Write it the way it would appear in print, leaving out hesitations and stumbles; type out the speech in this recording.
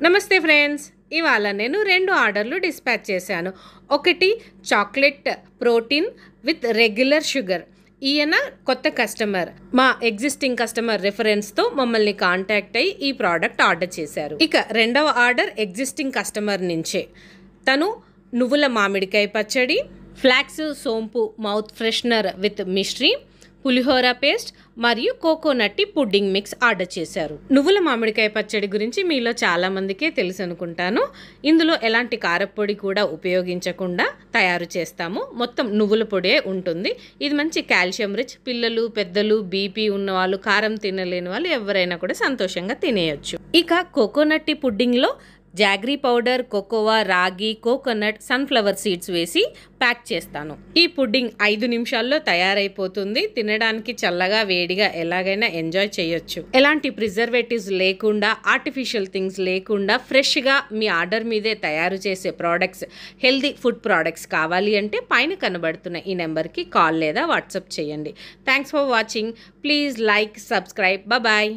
నమస్తే ఫ్రెండ్స్, ఇవాళ నేను 2 ఆర్డర్లు డిస్పాచ్ చేశాను. ఒకటి chocolate protein with regular sugar. ఈయన కొత్త కస్టమర్, మా ఎగ్జిస్టింగ్ కస్టమర్ రిఫరెన్స్తో మమ్మల్ని కాంటాక్ట్ అయ్యి ఈ ప్రోడక్ట్ ఆర్డర్ చేశారు. ఇక రెండవ ఆర్డర్ ఎగ్జిస్టింగ్ కస్టమర్ నుంచే. తను నువ్వుల మామిడికాయ పచ్చడి, ఫ్లాక్స్ సోంపు మౌత్ ఫ్రెషనర్ విత్ మిశ్రీ, పులిహోర పేస్ట్ మరియు కోకోనట్ పుడ్డింగ్ మిక్స్ ఆర్డర్ చేశారు. నువ్వుల మామిడికాయ పచ్చడి గురించి మీలో చాలా మందికే తెలుసు అనుకుంటాను. ఇందులో ఎలాంటి కారపొడి కూడా ఉపయోగించకుండా తయారు చేస్తాము. మొత్తం నువ్వుల పొడే ఉంటుంది. ఇది మంచి కాల్షియం రిచ్. పిల్లలు, పెద్దలు, బీపీ ఉన్నవాళ్ళు, కారం తినలేని వాళ్ళు ఎవరైనా కూడా సంతోషంగా తినేయచ్చు. ఇక కోకోనట్ పుడ్డింగ్లో జాగ్రీ పౌడర్, కోకోవా, రాగి, కోకోనట్, సన్ఫ్లవర్ సీడ్స్ వేసి ప్యాక్ చేస్తాను. ఈ పుడ్డింగ్ 5 నిమిషాల్లో తయారైపోతుంది. తినడానికి చల్లగా వేడిగా ఎలాగైనా ఎంజాయ్ చేయొచ్చు. ఎలాంటి ప్రిజర్వేటివ్స్ లేకుండా, ఆర్టిఫిషియల్ థింగ్స్ లేకుండా ఫ్రెష్గా మీ ఆర్డర్ మీదే తయారు చేసే ప్రోడక్ట్స్, హెల్దీ ఫుడ్ ప్రోడక్ట్స్ కావాలి అంటే పైన కనబడుతున్న ఈ నెంబర్కి కాల్ లేదా వాట్సాప్ చేయండి. Thanks for watching. Please like, subscribe. Bye.